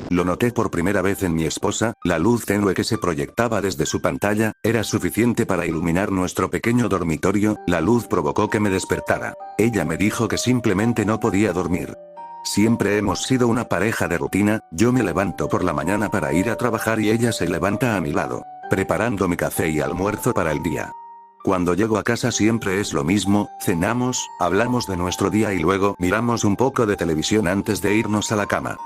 Lo noté por primera vez en mi esposa, la luz tenue que se proyectaba desde su pantalla, era suficiente para iluminar nuestro pequeño dormitorio, la luz provocó que me despertara. Ella me dijo que simplemente no podía dormir. Siempre hemos sido una pareja de rutina, yo me levanto por la mañana para ir a trabajar y ella se levanta a mi lado, preparando mi café y almuerzo para el día. Cuando llego a casa siempre es lo mismo, cenamos, hablamos de nuestro día y luego miramos un poco de televisión antes de irnos a la cama.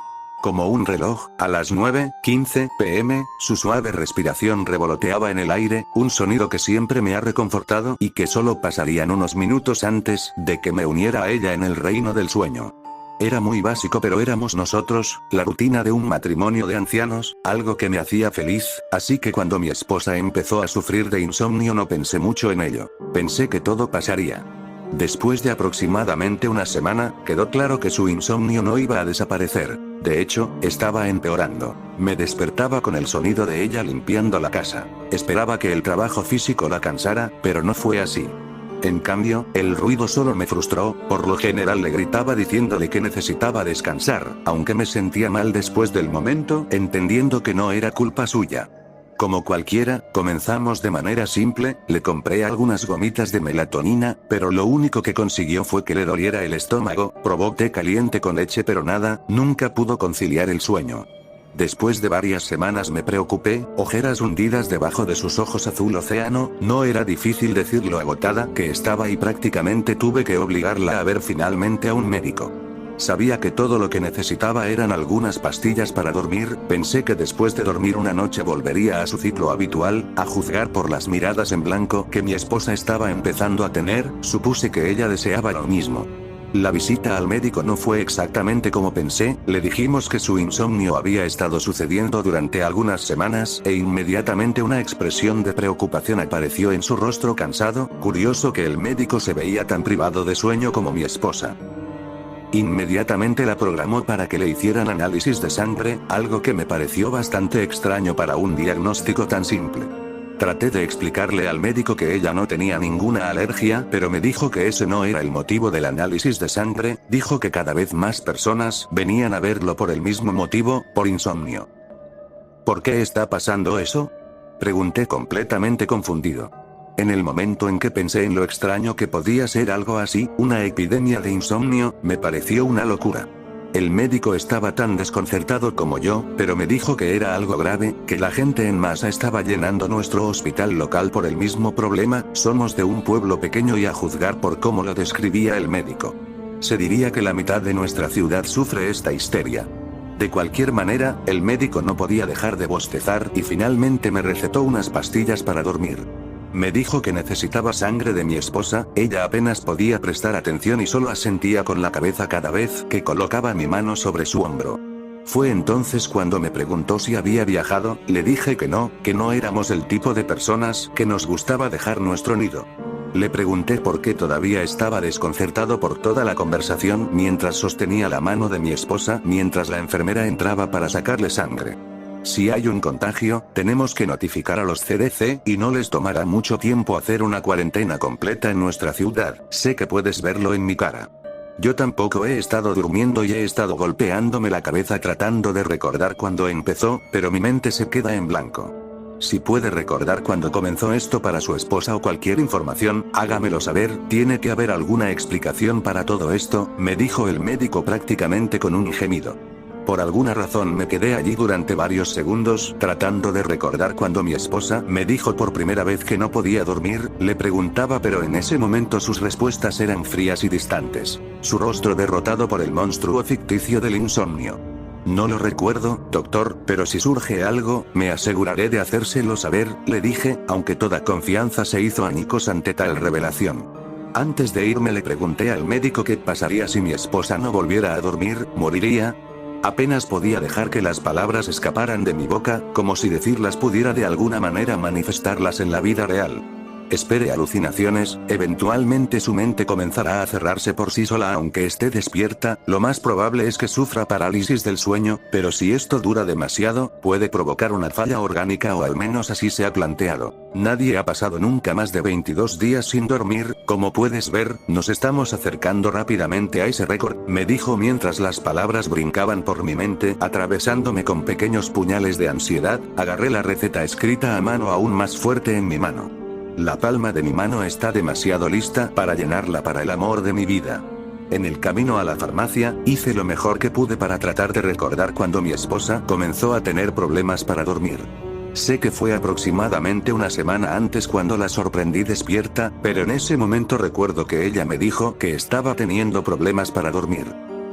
Como un reloj, a las 9:15 p.m., su suave respiración revoloteaba en el aire, un sonido que siempre me ha reconfortado y que solo pasarían unos minutos antes de que me uniera a ella en el reino del sueño. Era muy básico pero éramos nosotros, la rutina de un matrimonio de ancianos, algo que me hacía feliz, así que cuando mi esposa empezó a sufrir de insomnio no pensé mucho en ello. Pensé que todo pasaría. Después de aproximadamente una semana, quedó claro que su insomnio no iba a desaparecer. De hecho, estaba empeorando. Me despertaba con el sonido de ella limpiando la casa. Esperaba que el trabajo físico la cansara, pero no fue así. En cambio, el ruido solo me frustró, por lo general le gritaba diciéndole que necesitaba descansar, aunque me sentía mal después del momento, entendiendo que no era culpa suya. Como cualquiera, comenzamos de manera simple, le compré algunas gomitas de melatonina, pero lo único que consiguió fue que le doliera el estómago, probó té caliente con leche pero nada, nunca pudo conciliar el sueño. Después de varias semanas me preocupé, ojeras hundidas debajo de sus ojos azul océano, no era difícil decir lo agotada que estaba y prácticamente tuve que obligarla a ver finalmente a un médico. Sabía que todo lo que necesitaba eran algunas pastillas para dormir, pensé que después de dormir una noche volvería a su ciclo habitual, a juzgar por las miradas en blanco que mi esposa estaba empezando a tener, supuse que ella deseaba lo mismo. La visita al médico no fue exactamente como pensé, le dijimos que su insomnio había estado sucediendo durante algunas semanas e inmediatamente una expresión de preocupación apareció en su rostro cansado, curioso que el médico se veía tan privado de sueño como mi esposa. Inmediatamente la programó para que le hicieran análisis de sangre, algo que me pareció bastante extraño para un diagnóstico tan simple. Traté de explicarle al médico que ella no tenía ninguna alergia, pero me dijo que ese no era el motivo del análisis de sangre, dijo que cada vez más personas venían a verlo por el mismo motivo, por insomnio. ¿Por qué está pasando eso? Pregunté completamente confundido. En el momento en que pensé en lo extraño que podía ser algo así, una epidemia de insomnio, me pareció una locura. El médico estaba tan desconcertado como yo, pero me dijo que era algo grave, que la gente en masa estaba llenando nuestro hospital local por el mismo problema, somos de un pueblo pequeño y a juzgar por cómo lo describía el médico. Se diría que la mitad de nuestra ciudad sufre esta histeria. De cualquier manera, el médico no podía dejar de bostezar y finalmente me recetó unas pastillas para dormir. Me dijo que necesitaba sangre de mi esposa, ella apenas podía prestar atención y solo asentía con la cabeza cada vez que colocaba mi mano sobre su hombro. Fue entonces cuando me preguntó si había viajado, le dije que no éramos el tipo de personas que nos gustaba dejar nuestro nido. Le pregunté por qué todavía estaba desconcertado por toda la conversación mientras sostenía la mano de mi esposa mientras la enfermera entraba para sacarle sangre. Si hay un contagio, tenemos que notificar a los CDC, y no les tomará mucho tiempo hacer una cuarentena completa en nuestra ciudad, sé que puedes verlo en mi cara. Yo tampoco he estado durmiendo y he estado golpeándome la cabeza tratando de recordar cuándo empezó, pero mi mente se queda en blanco. Si puede recordar cuándo comenzó esto para su esposa o cualquier información, hágamelo saber, tiene que haber alguna explicación para todo esto, me dijo el médico prácticamente con un gemido. Por alguna razón me quedé allí durante varios segundos, tratando de recordar cuando mi esposa me dijo por primera vez que no podía dormir, le preguntaba pero en ese momento sus respuestas eran frías y distantes. Su rostro derrotado por el monstruo ficticio del insomnio. No lo recuerdo, doctor, pero si surge algo, me aseguraré de hacérselo saber, le dije, aunque toda confianza se hizo añicos ante tal revelación. Antes de irme le pregunté al médico qué pasaría si mi esposa no volviera a dormir, ¿moriría? Apenas podía dejar que las palabras escaparan de mi boca, como si decirlas pudiera de alguna manera manifestarlas en la vida real. Espere alucinaciones, eventualmente su mente comenzará a cerrarse por sí sola aunque esté despierta, lo más probable es que sufra parálisis del sueño, pero si esto dura demasiado, puede provocar una falla orgánica o al menos así se ha planteado. Nadie ha pasado nunca más de 22 días sin dormir, como puedes ver, nos estamos acercando rápidamente a ese récord, me dijo mientras las palabras brincaban por mi mente, atravesándome con pequeños puñales de ansiedad. Agarré la receta escrita a mano aún más fuerte en mi mano. La palma de mi mano está demasiado lista para llenarla para el amor de mi vida. En el camino a la farmacia, hice lo mejor que pude para tratar de recordar cuando mi esposa comenzó a tener problemas para dormir. Sé que fue aproximadamente una semana antes cuando la sorprendí despierta, pero en ese momento recuerdo que ella me dijo que estaba teniendo problemas para dormir.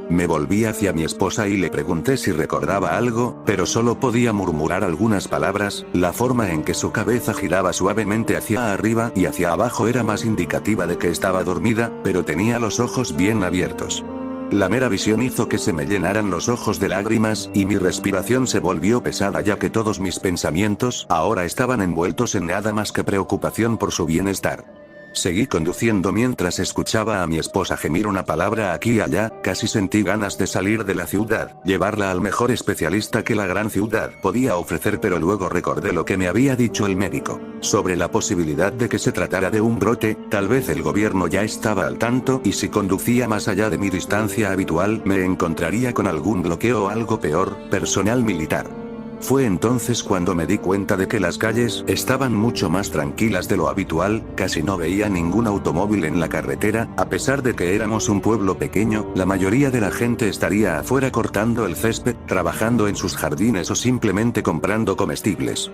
Me volví hacia mi esposa y le pregunté si recordaba algo, pero solo podía murmurar algunas palabras. La forma en que su cabeza giraba suavemente hacia arriba y hacia abajo era más indicativa de que estaba dormida, pero tenía los ojos bien abiertos. La mera visión hizo que se me llenaran los ojos de lágrimas, y mi respiración se volvió pesada ya que todos mis pensamientos ahora estaban envueltos en nada más que preocupación por su bienestar. Seguí conduciendo mientras escuchaba a mi esposa gemir una palabra aquí y allá. Casi sentí ganas de salir de la ciudad, llevarla al mejor especialista que la gran ciudad podía ofrecer, pero luego recordé lo que me había dicho el médico sobre la posibilidad de que se tratara de un brote. Tal vez el gobierno ya estaba al tanto, y si conducía más allá de mi distancia habitual me encontraría con algún bloqueo o algo peor, personal militar. Fue entonces cuando me di cuenta de que las calles estaban mucho más tranquilas de lo habitual, casi no veía ningún automóvil en la carretera. A pesar de que éramos un pueblo pequeño, la mayoría de la gente estaría afuera cortando el césped, trabajando en sus jardines o simplemente comprando comestibles.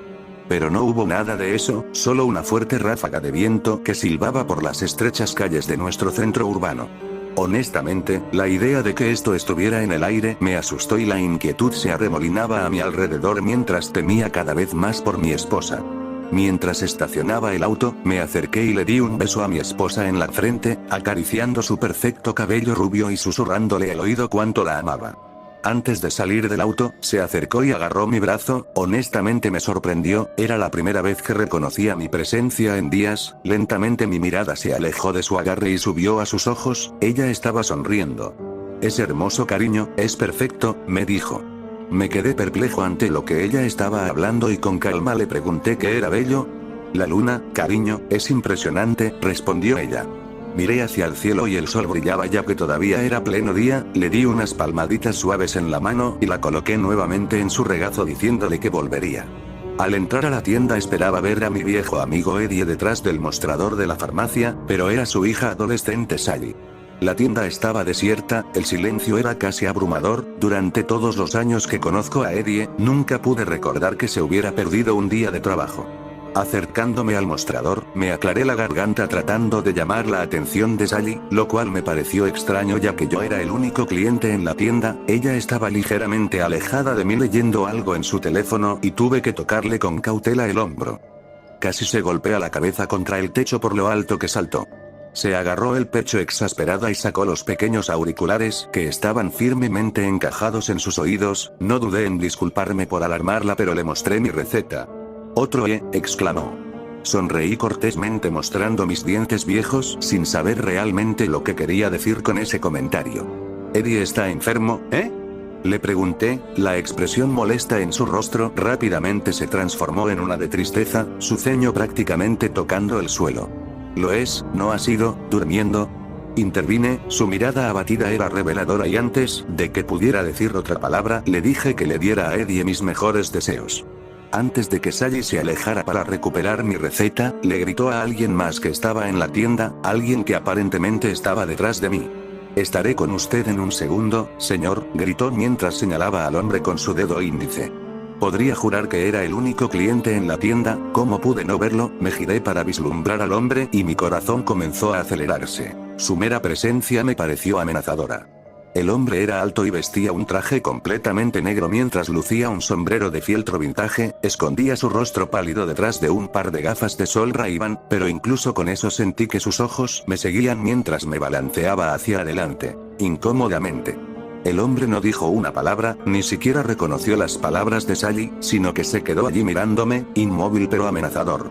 Pero no hubo nada de eso, solo una fuerte ráfaga de viento que silbaba por las estrechas calles de nuestro centro urbano. Honestamente, la idea de que esto estuviera en el aire me asustó y la inquietud se arremolinaba a mi alrededor mientras temía cada vez más por mi esposa. Mientras estacionaba el auto, me acerqué y le di un beso a mi esposa en la frente, acariciando su perfecto cabello rubio y susurrándole al oído cuánto la amaba. Antes de salir del auto, se acercó y agarró mi brazo. Honestamente me sorprendió, era la primera vez que reconocía mi presencia en días. Lentamente mi mirada se alejó de su agarre y subió a sus ojos. Ella estaba sonriendo. Es hermoso, cariño, es perfecto, me dijo. Me quedé perplejo ante lo que ella estaba hablando y con calma le pregunté qué era bello. La luna, cariño, es impresionante, respondió ella. Miré hacia el cielo y el sol brillaba ya que todavía era pleno día. Le di unas palmaditas suaves en la mano y la coloqué nuevamente en su regazo diciéndole que volvería. Al entrar a la tienda esperaba ver a mi viejo amigo Eddie detrás del mostrador de la farmacia, pero era su hija adolescente Sally. La tienda estaba desierta, el silencio era casi abrumador. Durante todos los años que conozco a Eddie, nunca pude recordar que se hubiera perdido un día de trabajo. Acercándome al mostrador, me aclaré la garganta tratando de llamar la atención de Sally, lo cual me pareció extraño ya que yo era el único cliente en la tienda. Ella estaba ligeramente alejada de mí leyendo algo en su teléfono y tuve que tocarle con cautela el hombro. Casi se golpea la cabeza contra el techo por lo alto que saltó. Se agarró el pecho exasperada y sacó los pequeños auriculares que estaban firmemente encajados en sus oídos. No dudé en disculparme por alarmarla, pero le mostré mi receta. «Otro exclamó. Sonreí cortésmente mostrando mis dientes viejos sin saber realmente lo que quería decir con ese comentario. «¿Eddie está enfermo, Le pregunté. La expresión molesta en su rostro rápidamente se transformó en una de tristeza, su ceño prácticamente tocando el suelo. «Lo es, ¿no ha sido durmiendo?» Intervine, su mirada abatida era reveladora y antes de que pudiera decir otra palabra, le dije que le diera a Eddie mis mejores deseos. Antes de que Sally se alejara para recuperar mi receta, le gritó a alguien más que estaba en la tienda, alguien que aparentemente estaba detrás de mí. «Estaré con usted en un segundo, señor», gritó mientras señalaba al hombre con su dedo índice. Podría jurar que era el único cliente en la tienda. ¿Cómo pude no verlo? Me giré para vislumbrar al hombre y mi corazón comenzó a acelerarse. Su mera presencia me pareció amenazadora. El hombre era alto y vestía un traje completamente negro mientras lucía un sombrero de fieltro vintage. Escondía su rostro pálido detrás de un par de gafas de sol Ray-Ban, pero incluso con eso sentí que sus ojos me seguían mientras me balanceaba hacia adelante, incómodamente. El hombre no dijo una palabra, ni siquiera reconoció las palabras de Sally, sino que se quedó allí mirándome, inmóvil pero amenazador.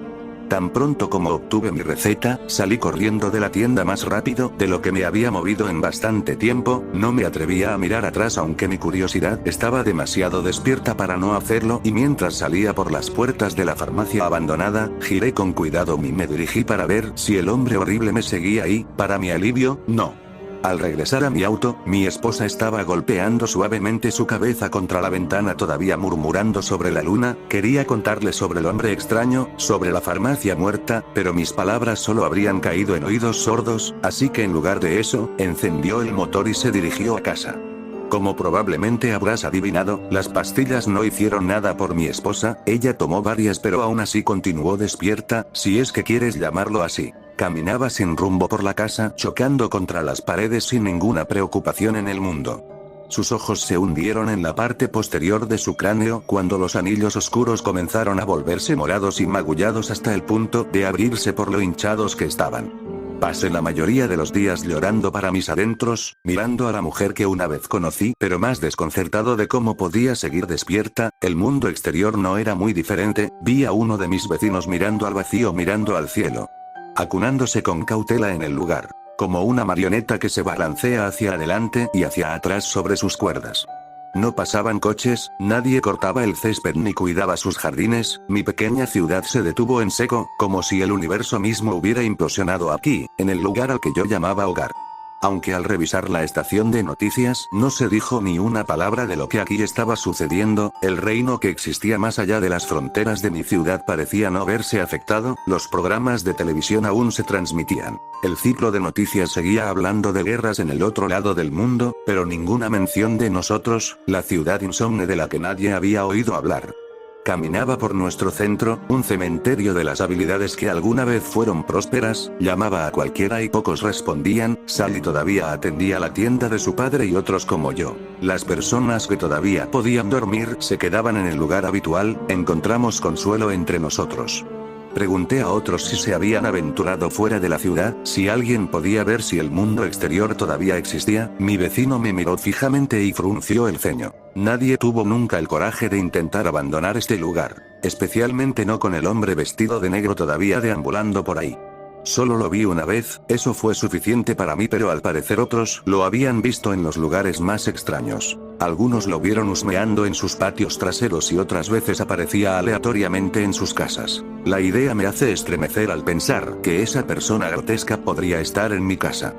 Tan pronto como obtuve mi receta, salí corriendo de la tienda más rápido de lo que me había movido en bastante tiempo. No me atrevía a mirar atrás aunque mi curiosidad estaba demasiado despierta para no hacerlo, y mientras salía por las puertas de la farmacia abandonada, giré con cuidado y me dirigí para ver si el hombre horrible me seguía y, para mi alivio, no. Al regresar a mi auto, mi esposa estaba golpeando suavemente su cabeza contra la ventana, todavía murmurando sobre la luna. Quería contarle sobre el hombre extraño, sobre la farmacia muerta, pero mis palabras solo habrían caído en oídos sordos, así que en lugar de eso, encendió el motor y se dirigió a casa. Como probablemente habrás adivinado, las pastillas no hicieron nada por mi esposa. Ella tomó varias pero aún así continuó despierta, si es que quieres llamarlo así. Caminaba sin rumbo por la casa, chocando contra las paredes sin ninguna preocupación en el mundo. Sus ojos se hundieron en la parte posterior de su cráneo cuando los anillos oscuros comenzaron a volverse morados y magullados hasta el punto de abrirse por lo hinchados que estaban. Pasé la mayoría de los días llorando para mis adentros, mirando a la mujer que una vez conocí, pero más desconcertado de cómo podía seguir despierta. El mundo exterior no era muy diferente. Vi a uno de mis vecinos mirando al vacío, mirando al cielo, acunándose con cautela en el lugar, como una marioneta que se balancea hacia adelante y hacia atrás sobre sus cuerdas. No pasaban coches, nadie cortaba el césped ni cuidaba sus jardines. Mi pequeña ciudad se detuvo en seco, como si el universo mismo hubiera implosionado aquí, en el lugar al que yo llamaba hogar. Aunque al revisar la estación de noticias no se dijo ni una palabra de lo que aquí estaba sucediendo, el reino que existía más allá de las fronteras de mi ciudad parecía no verse afectado. Los programas de televisión aún se transmitían. El ciclo de noticias seguía hablando de guerras en el otro lado del mundo, pero ninguna mención de nosotros, la ciudad insomne de la que nadie había oído hablar. Caminaba por nuestro centro, un cementerio de las habilidades que alguna vez fueron prósperas. Llamaba a cualquiera y pocos respondían. Sally todavía atendía la tienda de su padre y otros como yo. Las personas que todavía podían dormir se quedaban en el lugar habitual. Encontramos consuelo entre nosotros. Pregunté a otros si se habían aventurado fuera de la ciudad, si alguien podía ver si el mundo exterior todavía existía. Mi vecino me miró fijamente y frunció el ceño. Nadie tuvo nunca el coraje de intentar abandonar este lugar, especialmente no con el hombre vestido de negro todavía deambulando por ahí. Solo lo vi una vez, eso fue suficiente para mí, pero al parecer otros lo habían visto en los lugares más extraños. Algunos lo vieron husmeando en sus patios traseros y otras veces aparecía aleatoriamente en sus casas. La idea me hace estremecer al pensar que esa persona grotesca podría estar en mi casa.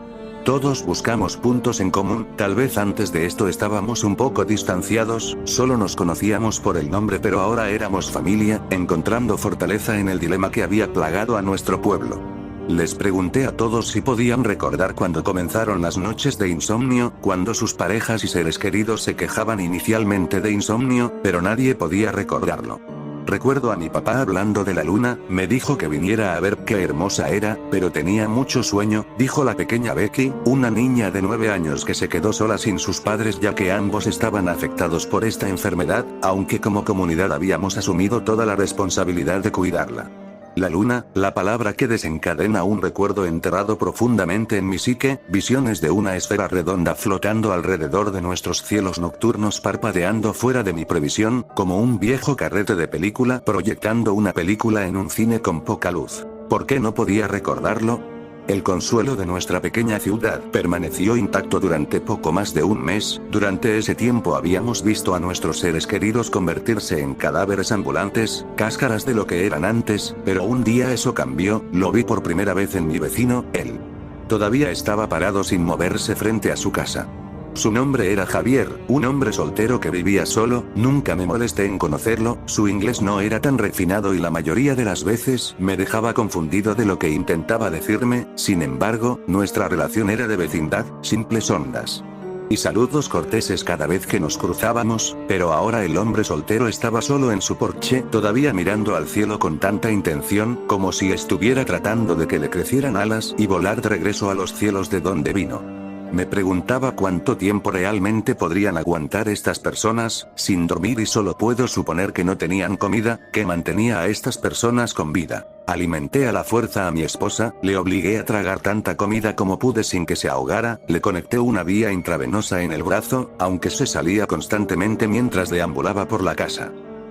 Todos buscamos puntos en común. Tal vez antes de esto estábamos un poco distanciados, solo nos conocíamos por el nombre, pero ahora éramos familia, encontrando fortaleza en el dilema que había plagado a nuestro pueblo. Les pregunté a todos si podían recordar cuando comenzaron las noches de insomnio, cuando sus parejas y seres queridos se quejaban inicialmente de insomnio, pero nadie podía recordarlo. Recuerdo a mi papá hablando de la luna. Me dijo que viniera a ver qué hermosa era, pero tenía mucho sueño, dijo la pequeña Becky, una niña de 9 años que se quedó sola sin sus padres ya que ambos estaban afectados por esta enfermedad, aunque como comunidad habíamos asumido toda la responsabilidad de cuidarla. La luna, la palabra que desencadena un recuerdo enterrado profundamente en mi psique, visiones de una esfera redonda flotando alrededor de nuestros cielos nocturnos, parpadeando fuera de mi previsión, como un viejo carrete de película proyectando una película en un cine con poca luz. ¿Por qué no podía recordarlo? El consuelo de nuestra pequeña ciudad permaneció intacto durante poco más de un mes. Durante ese tiempo habíamos visto a nuestros seres queridos convertirse en cadáveres ambulantes, cáscaras de lo que eran antes, pero un día eso cambió. Lo vi por primera vez en mi vecino. Él todavía estaba parado sin moverse frente a su casa. Su nombre era Javier, un hombre soltero que vivía solo. Nunca me molesté en conocerlo, su inglés no era tan refinado y la mayoría de las veces me dejaba confundido de lo que intentaba decirme. Sin embargo, nuestra relación era de vecindad, simples ondas y saludos corteses cada vez que nos cruzábamos, pero ahora el hombre soltero estaba solo en su porche, todavía mirando al cielo con tanta intención, como si estuviera tratando de que le crecieran alas y volar de regreso a los cielos de donde vino. Me preguntaba cuánto tiempo realmente podrían aguantar estas personas, sin dormir, y solo puedo suponer que no tenían comida, que mantenía a estas personas con vida. Alimenté a la fuerza a mi esposa, le obligué a tragar tanta comida como pude sin que se ahogara, le conecté una vía intravenosa en el brazo, aunque se salía constantemente mientras deambulaba por la casa.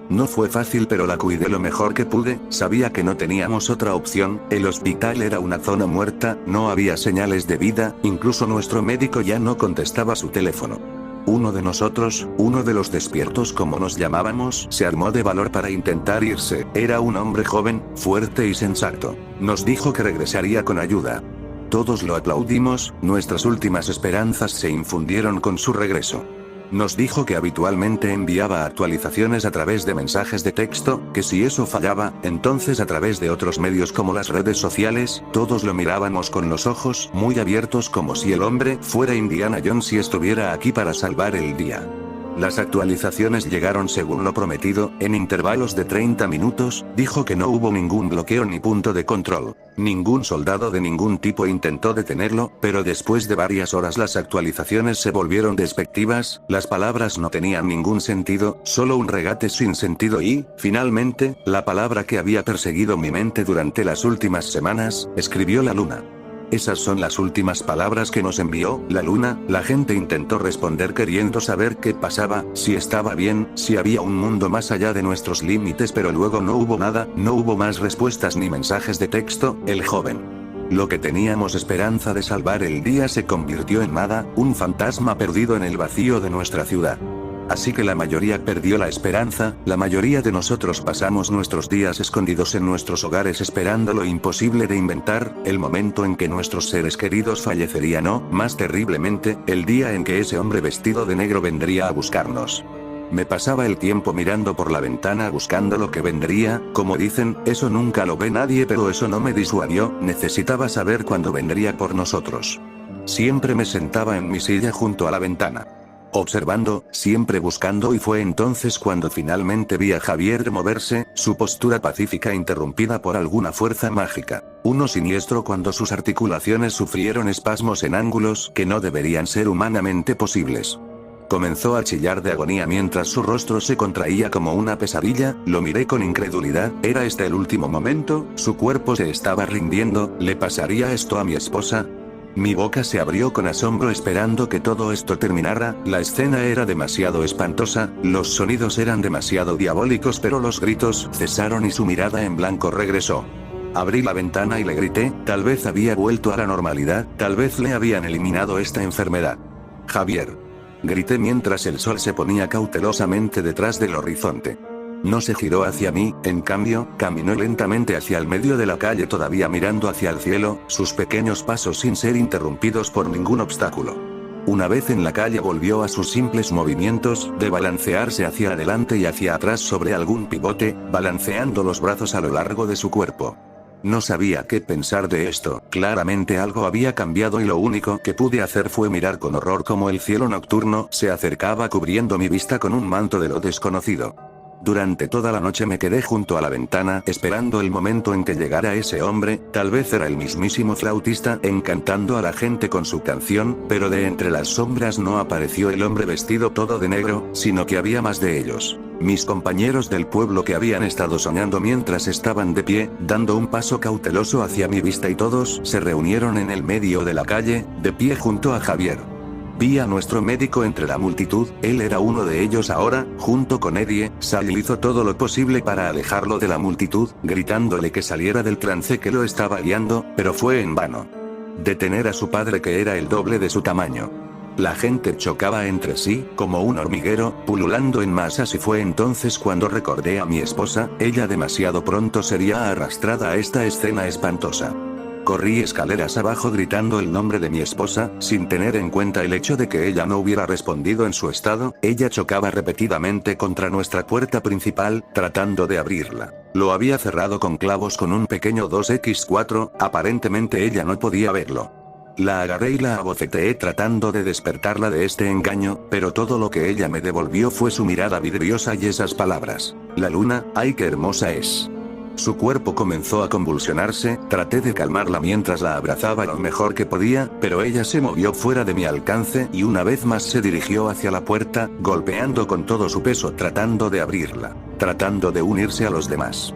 No fue fácil, pero la cuidé lo mejor que pude, sabía que no teníamos otra opción, el hospital era una zona muerta, no había señales de vida, incluso nuestro médico ya no contestaba su teléfono. Uno de nosotros, uno de los despiertos como nos llamábamos, se armó de valor para intentar irse, era un hombre joven, fuerte y sensato. Nos dijo que regresaría con ayuda. Todos lo aplaudimos, nuestras últimas esperanzas se infundieron con su regreso. Nos dijo que habitualmente enviaba actualizaciones a través de mensajes de texto, que si eso fallaba, entonces a través de otros medios como las redes sociales, todos lo mirábamos con los ojos muy abiertos como si el hombre fuera Indiana Jones y estuviera aquí para salvar el día. Las actualizaciones llegaron según lo prometido, en intervalos de 30 minutos, dijo que no hubo ningún bloqueo ni punto de control. Ningún soldado de ningún tipo intentó detenerlo, pero después de varias horas las actualizaciones se volvieron despectivas, las palabras no tenían ningún sentido, solo un regate sin sentido y, finalmente, la palabra que había perseguido mi mente durante las últimas semanas, escribió la luna. Esas son las últimas palabras que nos envió la luna. La gente intentó responder queriendo saber qué pasaba, si estaba bien, si había un mundo más allá de nuestros límites, pero luego no hubo nada, no hubo más respuestas ni mensajes de texto. El joven. Lo que teníamos esperanza de salvar el día se convirtió en nada, un fantasma perdido en el vacío de nuestra ciudad. Así que la mayoría perdió la esperanza, la mayoría de nosotros pasamos nuestros días escondidos en nuestros hogares esperando lo imposible de inventar, el momento en que nuestros seres queridos fallecerían o, más terriblemente, el día en que ese hombre vestido de negro vendría a buscarnos. Me pasaba el tiempo mirando por la ventana buscando lo que vendría, como dicen, eso nunca lo ve nadie, pero eso no me disuadió, necesitaba saber cuándo vendría por nosotros. Siempre me sentaba en mi silla junto a la ventana, observando, siempre buscando, y fue entonces cuando finalmente vi a Javier moverse, su postura pacífica interrumpida por alguna fuerza mágica. Uno siniestro cuando sus articulaciones sufrieron espasmos en ángulos que no deberían ser humanamente posibles. Comenzó a chillar de agonía mientras su rostro se contraía como una pesadilla, lo miré con incredulidad, ¿era este el último momento? ¿Su cuerpo se estaba rindiendo? ¿Le pasaría esto a mi esposa? Mi boca se abrió con asombro esperando que todo esto terminara, la escena era demasiado espantosa, los sonidos eran demasiado diabólicos, pero los gritos cesaron y su mirada en blanco regresó. Abrí la ventana y le grité, tal vez había vuelto a la normalidad, tal vez le habían eliminado esta enfermedad. Javier. Grité mientras el sol se ponía cautelosamente detrás del horizonte. No se giró hacia mí, en cambio, caminó lentamente hacia el medio de la calle todavía mirando hacia el cielo, sus pequeños pasos sin ser interrumpidos por ningún obstáculo. Una vez en la calle volvió a sus simples movimientos, de balancearse hacia adelante y hacia atrás sobre algún pivote, balanceando los brazos a lo largo de su cuerpo. No sabía qué pensar de esto, claramente algo había cambiado y lo único que pude hacer fue mirar con horror cómo el cielo nocturno se acercaba cubriendo mi vista con un manto de lo desconocido. Durante toda la noche me quedé junto a la ventana esperando el momento en que llegara ese hombre, tal vez era el mismísimo flautista encantando a la gente con su canción, pero de entre las sombras no apareció el hombre vestido todo de negro, sino que había más de ellos. Mis compañeros del pueblo que habían estado soñando mientras estaban de pie, dando un paso cauteloso hacia mi vista y todos se reunieron en el medio de la calle, de pie junto a Javier. Vi a nuestro médico entre la multitud, él era uno de ellos ahora, junto con Eddie. Sally hizo todo lo posible para alejarlo de la multitud, gritándole que saliera del trance que lo estaba guiando, pero fue en vano. Detener a su padre que era el doble de su tamaño. La gente chocaba entre sí, como un hormiguero, pululando en masas y fue entonces cuando recordé a mi esposa, ella demasiado pronto sería arrastrada a esta escena espantosa. Corrí escaleras abajo gritando el nombre de mi esposa, sin tener en cuenta el hecho de que ella no hubiera respondido en su estado, ella chocaba repetidamente contra nuestra puerta principal, tratando de abrirla. Lo había cerrado con clavos con un pequeño 2x4, aparentemente ella no podía verlo. La agarré y la abofeteé tratando de despertarla de este engaño, pero todo lo que ella me devolvió fue su mirada vidriosa y esas palabras. La luna, ¡ay qué hermosa es! Su cuerpo comenzó a convulsionarse, traté de calmarla mientras la abrazaba lo mejor que podía, pero ella se movió fuera de mi alcance y una vez más se dirigió hacia la puerta, golpeando con todo su peso tratando de abrirla, tratando de unirse a los demás.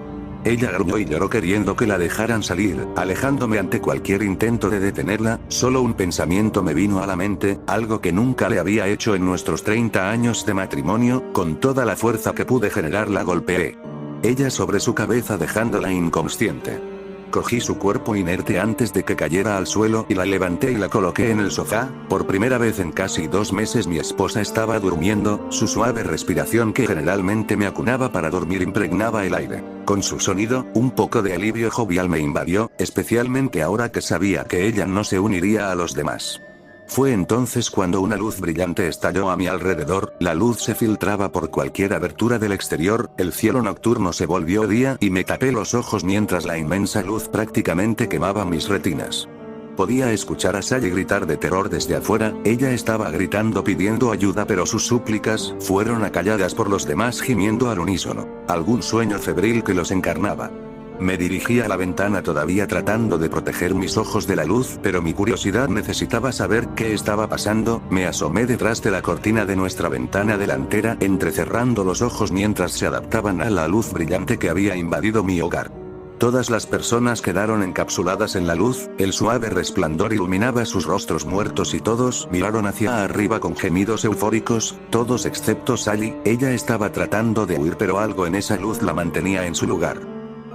Ella gruñó y lloró queriendo que la dejaran salir, alejándome ante cualquier intento de detenerla. Solo un pensamiento me vino a la mente, algo que nunca le había hecho en nuestros 30 años de matrimonio. Con toda la fuerza que pude generar la golpeé. Ella sobre su cabeza dejándola inconsciente. Cogí su cuerpo inerte antes de que cayera al suelo y la levanté y la coloqué en el sofá. Por primera vez en casi 2 meses mi esposa estaba durmiendo, su suave respiración que generalmente me acunaba para dormir impregnaba el aire. Con su sonido, un poco de alivio jovial me invadió, especialmente ahora que sabía que ella no se uniría a los demás. Fue entonces cuando una luz brillante estalló a mi alrededor, la luz se filtraba por cualquier abertura del exterior, el cielo nocturno se volvió día y me tapé los ojos mientras la inmensa luz prácticamente quemaba mis retinas. Podía escuchar a Sally gritar de terror desde afuera, ella estaba gritando pidiendo ayuda pero sus súplicas fueron acalladas por los demás gimiendo al unísono, algún sueño febril que los encarnaba. Me dirigí a la ventana todavía tratando de proteger mis ojos de la luz, pero mi curiosidad necesitaba saber qué estaba pasando. Me asomé detrás de la cortina de nuestra ventana delantera, entrecerrando los ojos mientras se adaptaban a la luz brillante que había invadido mi hogar. Todas las personas quedaron encapsuladas en la luz, el suave resplandor iluminaba sus rostros muertos y todos miraron hacia arriba con gemidos eufóricos, todos excepto Sally. Ella estaba tratando de huir pero algo en esa luz la mantenía en su lugar.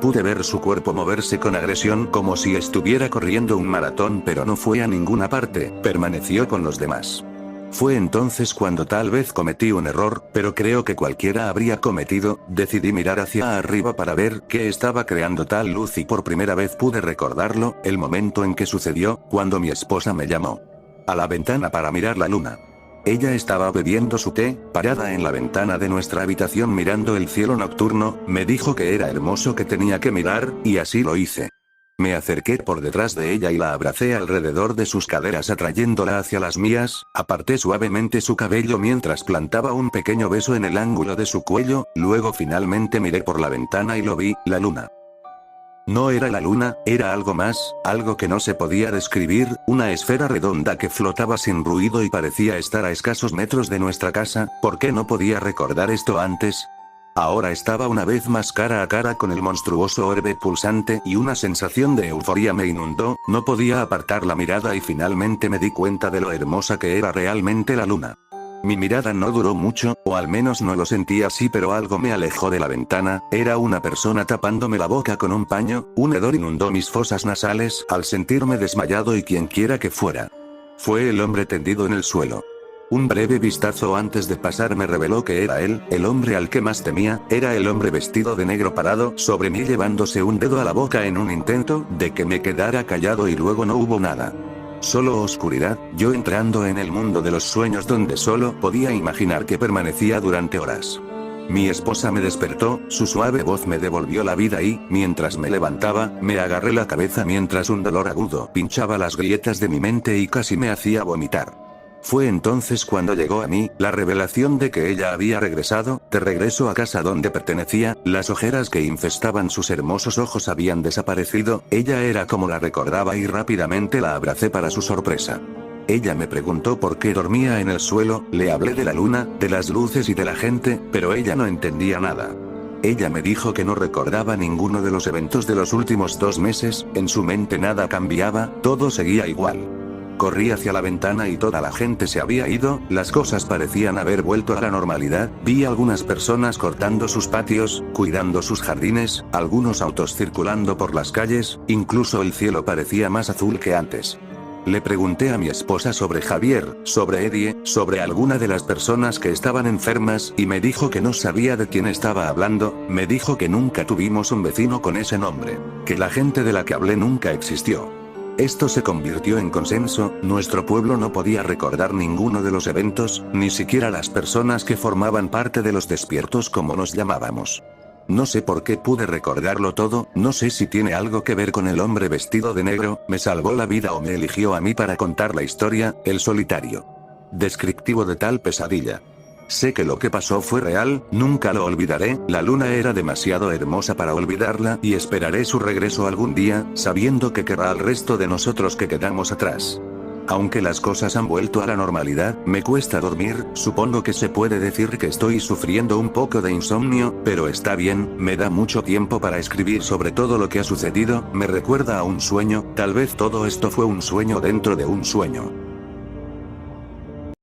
Pude ver su cuerpo moverse con agresión como si estuviera corriendo un maratón pero no fue a ninguna parte, permaneció con los demás. Fue entonces cuando tal vez cometí un error, pero creo que cualquiera habría cometido, decidí mirar hacia arriba para ver qué estaba creando tal luz y por primera vez pude recordarlo, el momento en que sucedió, cuando mi esposa me llamó a la ventana para mirar la luna. Ella estaba bebiendo su té, parada en la ventana de nuestra habitación mirando el cielo nocturno, me dijo que era hermoso que tenía que mirar, y así lo hice. Me acerqué por detrás de ella y la abracé alrededor de sus caderas atrayéndola hacia las mías, aparté suavemente su cabello mientras plantaba un pequeño beso en el ángulo de su cuello, luego finalmente miré por la ventana y lo vi, la luna. No era la luna, era algo más, algo que no se podía describir, una esfera redonda que flotaba sin ruido y parecía estar a escasos metros de nuestra casa. ¿Por qué no podía recordar esto antes? Ahora estaba una vez más cara a cara con el monstruoso orbe pulsante y una sensación de euforia me inundó, no podía apartar la mirada y finalmente me di cuenta de lo hermosa que era realmente la luna. Mi mirada no duró mucho, o al menos no lo sentí así, pero algo me alejó de la ventana, era una persona tapándome la boca con un paño, un hedor inundó mis fosas nasales al sentirme desmayado y quienquiera que fuera. Fue el hombre tendido en el suelo. Un breve vistazo antes de pasar me reveló que era él, el hombre al que más temía, era el hombre vestido de negro parado sobre mí llevándose un dedo a la boca en un intento de que me quedara callado y luego no hubo nada. Solo oscuridad, yo entrando en el mundo de los sueños donde solo podía imaginar que permanecía durante horas. Mi esposa me despertó, su suave voz me devolvió la vida y, mientras me levantaba, me agarré la cabeza mientras un dolor agudo pinchaba las grietas de mi mente y casi me hacía vomitar. Fue entonces cuando llegó a mí la revelación de que ella había regresado, de regreso a casa donde pertenecía, las ojeras que infestaban sus hermosos ojos habían desaparecido, ella era como la recordaba y rápidamente la abracé para su sorpresa. Ella me preguntó por qué dormía en el suelo, le hablé de la luna, de las luces y de la gente, pero ella no entendía nada. Ella me dijo que no recordaba ninguno de los eventos de los últimos 2 meses, en su mente nada cambiaba, todo seguía igual. Corrí hacia la ventana y toda la gente se había ido, las cosas parecían haber vuelto a la normalidad, vi algunas personas cortando sus patios, cuidando sus jardines, algunos autos circulando por las calles, incluso el cielo parecía más azul que antes. Le pregunté a mi esposa sobre Javier, sobre Eddie, sobre alguna de las personas que estaban enfermas, y me dijo que no sabía de quién estaba hablando, me dijo que nunca tuvimos un vecino con ese nombre, que la gente de la que hablé nunca existió. Esto se convirtió en consenso, nuestro pueblo no podía recordar ninguno de los eventos, ni siquiera las personas que formaban parte de los despiertos como nos llamábamos. No sé por qué pude recordarlo todo, no sé si tiene algo que ver con el hombre vestido de negro, me salvó la vida o me eligió a mí para contar la historia, el solitario descriptivo de tal pesadilla. Sé que lo que pasó fue real, nunca lo olvidaré, la luna era demasiado hermosa para olvidarla y esperaré su regreso algún día, sabiendo que querrá al resto de nosotros que quedamos atrás. Aunque las cosas han vuelto a la normalidad, me cuesta dormir, supongo que se puede decir que estoy sufriendo un poco de insomnio, pero está bien, me da mucho tiempo para escribir sobre todo lo que ha sucedido, me recuerda a un sueño, tal vez todo esto fue un sueño dentro de un sueño.